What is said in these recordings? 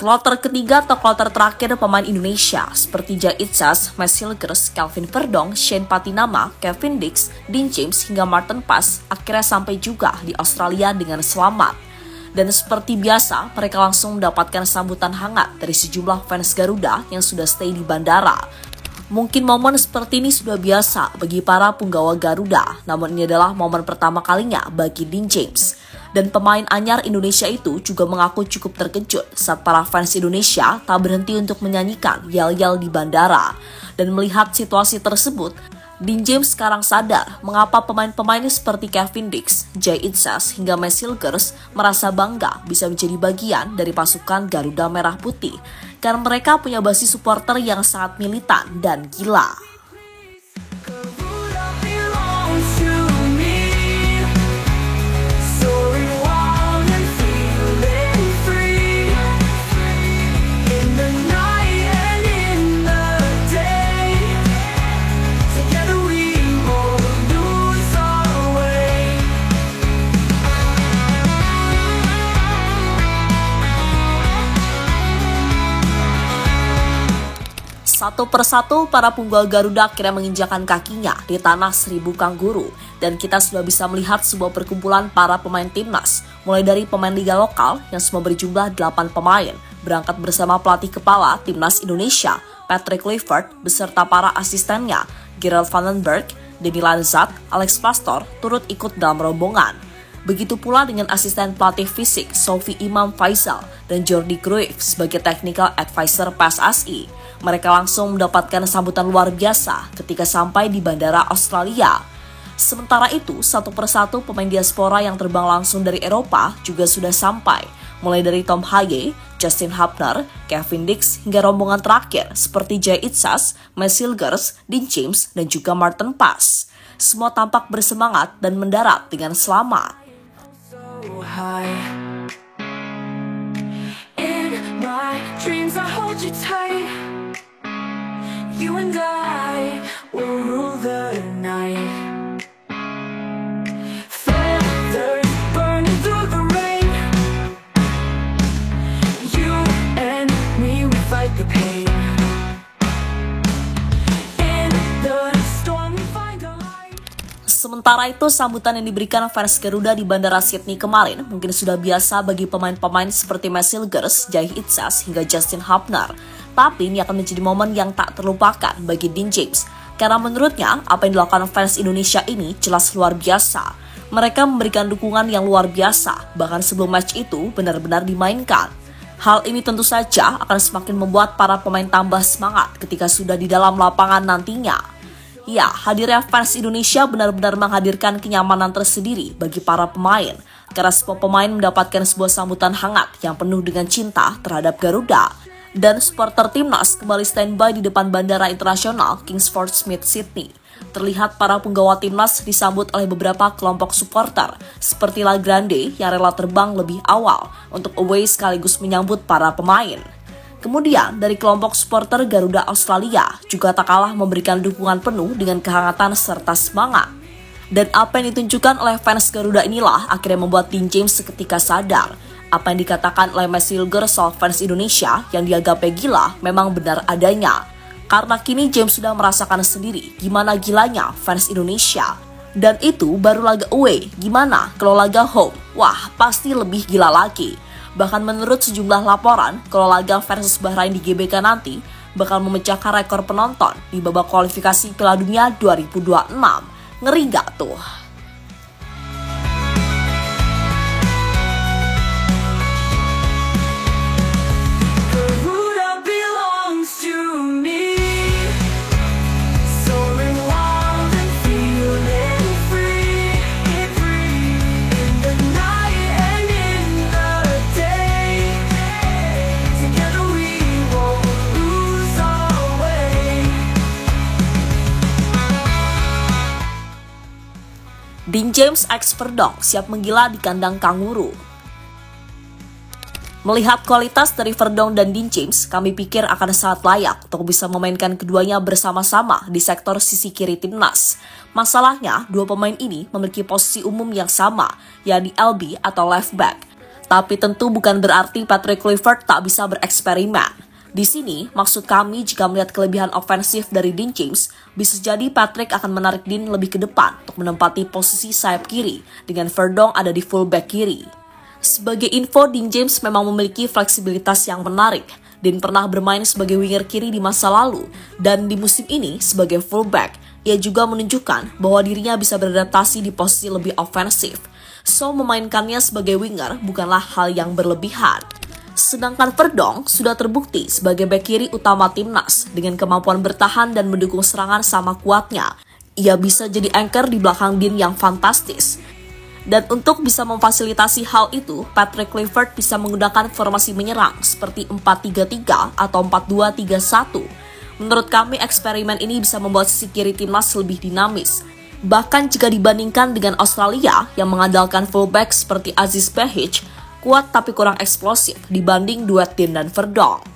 Kloter ketiga atau kloter terakhir pemain Indonesia seperti Jai Itzas, Matt Silgers, Kelvin Verdong, Shane Patinama, Kevin Dix, Dean James hingga Martin Paes akhirnya sampai juga di Australia dengan selamat. Dan seperti biasa, mereka langsung mendapatkan sambutan hangat dari sejumlah fans Garuda yang sudah stay di bandara. Mungkin momen seperti ini sudah biasa bagi para punggawa Garuda, namun ini adalah momen pertama kalinya bagi Dean James. Dan pemain anyar Indonesia itu juga mengaku cukup terkejut saat para fans Indonesia tak berhenti untuk menyanyikan yel-yel di bandara. Dan melihat situasi tersebut, Dean James sekarang sadar mengapa pemain-pemain seperti Kevin Dix, Jai Itzas hingga Matt Silgers merasa bangga bisa menjadi bagian dari pasukan Garuda Merah Putih. Karena mereka punya basis supporter yang sangat militan dan gila. Satu persatu para punggawa Garuda akhirnya menginjakan kakinya di tanah Seribu Kangguru. Dan kita sudah bisa melihat sebuah perkumpulan para pemain timnas. Mulai dari pemain liga lokal yang semua berjumlah 8 pemain. Berangkat bersama pelatih kepala timnas Indonesia, Patrick Kluivert, beserta para asistennya, Gerald Vandenberg, Denny Lanzat, Alex Pastoor turut ikut dalam rombongan. Begitu pula dengan asisten pelatih fisik Sophie Imam Faisal dan Jordi Cruyff sebagai technical advisor PSSI. Mereka langsung mendapatkan sambutan luar biasa ketika sampai di bandara Australia. Sementara itu, satu persatu pemain diaspora yang terbang langsung dari Eropa juga sudah sampai. Mulai dari Tom Haye, Justin Hubner, Kevin Dix, hingga rombongan terakhir seperti Jai Itzas, Matt Silgers, Dean James, dan juga Martin Paes. Semua tampak bersemangat dan mendarat dengan selamat. You and I will rule the night. Feathers burning through the rain. You and me, we fight the pain. In the storm we find a light. Sementara itu, sambutan yang diberikan fans Garuda di Bandara Sydney kemarin mungkin sudah biasa bagi pemain-pemain seperti Matt Silgers, Jai Itzas, hingga Justin Hubner. Tapi ini akan menjadi momen yang tak terlupakan bagi Dean James. Karena menurutnya, apa yang dilakukan fans Indonesia ini jelas luar biasa. Mereka memberikan dukungan yang luar biasa, bahkan sebelum match itu benar-benar dimainkan. Hal ini tentu saja akan semakin membuat para pemain tambah semangat ketika sudah di dalam lapangan nantinya. Ya, hadirnya fans Indonesia benar-benar menghadirkan kenyamanan tersendiri bagi para pemain. Karena semua pemain mendapatkan sebuah sambutan hangat yang penuh dengan cinta terhadap Garuda. Dan supporter timnas kembali standby di depan Bandara Internasional Kingsford Smith Sydney. Terlihat para punggawa timnas disambut oleh beberapa kelompok supporter seperti La Grande yang rela terbang lebih awal untuk away sekaligus menyambut para pemain. Kemudian dari kelompok supporter Garuda Australia juga tak kalah memberikan dukungan penuh dengan kehangatan serta semangat. Dan apa yang ditunjukkan oleh fans Garuda inilah akhirnya membuat Dean James seketika sadar. Apa yang dikatakan oleh Matt Silgers soal fans Indonesia yang dianggapnya gila memang benar adanya. Karena kini James sudah merasakan sendiri gimana gilanya fans Indonesia. Dan itu baru laga away, gimana kalau laga home? Wah, pasti lebih gila lagi. Bahkan menurut sejumlah laporan, kalau laga versus Bahrain di GBK nanti bakal memecahkan rekor penonton di babak kualifikasi Piala Dunia 2026. Ngeri gak tuh? Dean James x Verdong siap menggila di kandang Kangguru. Melihat kualitas dari Verdong dan Dean James, kami pikir akan sangat layak untuk bisa memainkan keduanya bersama-sama di sektor sisi kiri timnas. Masalahnya, dua pemain ini memiliki posisi umum yang sama, yakni LB atau left back. Tapi tentu bukan berarti Patrick Kluivert tak bisa bereksperimen. Di sini, maksud kami jika melihat kelebihan ofensif dari Dean James, bisa jadi Patrick akan menarik Dean lebih ke depan untuk menempati posisi sayap kiri, dengan Verdonk ada di fullback kiri. Sebagai info, Dean James memang memiliki fleksibilitas yang menarik. Dean pernah bermain sebagai winger kiri di masa lalu, dan di musim ini sebagai fullback, ia juga menunjukkan bahwa dirinya bisa beradaptasi di posisi lebih ofensif. So, memainkannya sebagai winger bukanlah hal yang berlebihan. Sedangkan Verdonk sudah terbukti sebagai bek kiri utama timnas dengan kemampuan bertahan dan mendukung serangan sama kuatnya. Ia bisa jadi anchor di belakang Dean yang fantastis. Dan untuk bisa memfasilitasi hal itu, Patrick Kluivert bisa menggunakan formasi menyerang seperti 4-3-3 atau 4-2-3-1. Menurut kami, eksperimen ini bisa membuat sisi kiri timnas lebih dinamis. Bahkan jika dibandingkan dengan Australia yang mengandalkan fullback seperti Aziz Behich, kuat tapi kurang eksplosif dibanding duet Dean dan Verdonk.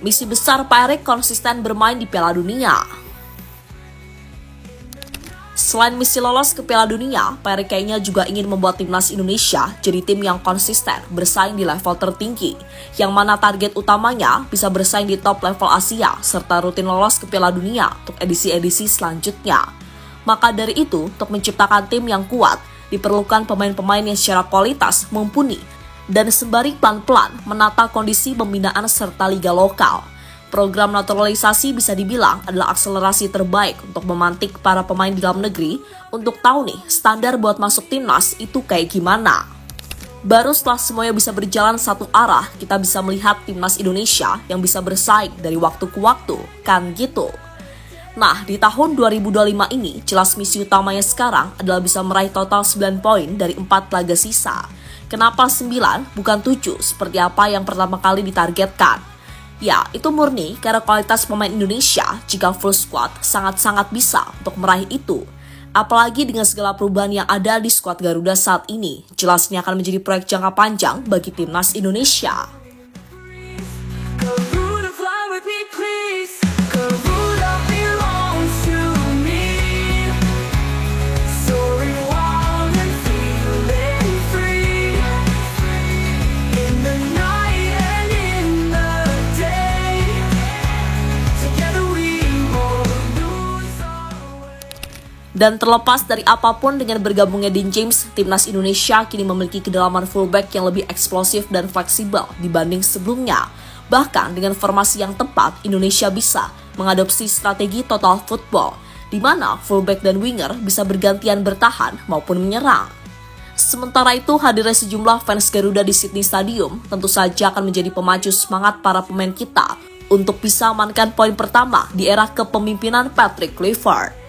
Misi besar Pak Erik konsisten bermain di Piala Dunia. Selain misi lolos ke Piala Dunia, Pak Erik kayaknya juga ingin membuat timnas Indonesia jadi tim yang konsisten bersaing di level tertinggi, yang mana target utamanya bisa bersaing di top level Asia serta rutin lolos ke Piala Dunia untuk edisi-edisi selanjutnya. Maka dari itu, untuk menciptakan tim yang kuat, diperlukan pemain-pemain yang secara kualitas mumpuni dan sembari pelan-pelan menata kondisi pembinaan serta liga lokal. Program naturalisasi bisa dibilang adalah akselerasi terbaik untuk memantik para pemain di dalam negeri untuk tahu nih standar buat masuk timnas itu kayak gimana. Baru setelah semuanya bisa berjalan satu arah, kita bisa melihat timnas Indonesia yang bisa bersaing dari waktu ke waktu, kan gitu. Nah, di tahun 2025 ini, jelas misi utamanya sekarang adalah bisa meraih total 9 poin dari 4 laga sisa. Kenapa 9 bukan 7 seperti apa yang pertama kali ditargetkan? Ya, itu murni karena kualitas pemain Indonesia jika full squad sangat-sangat bisa untuk meraih itu. Apalagi dengan segala perubahan yang ada di skuad Garuda saat ini, jelasnya akan menjadi proyek jangka panjang bagi timnas Indonesia. Dan terlepas dari apapun dengan bergabungnya Dean James, timnas Indonesia kini memiliki kedalaman fullback yang lebih eksplosif dan fleksibel dibanding sebelumnya. Bahkan dengan formasi yang tepat, Indonesia bisa mengadopsi strategi total football, di mana fullback dan winger bisa bergantian bertahan maupun menyerang. Sementara itu, hadirnya sejumlah fans Garuda di Sydney Stadium tentu saja akan menjadi pemacu semangat para pemain kita untuk bisa amankan poin pertama di era kepemimpinan Patrick Kluivert.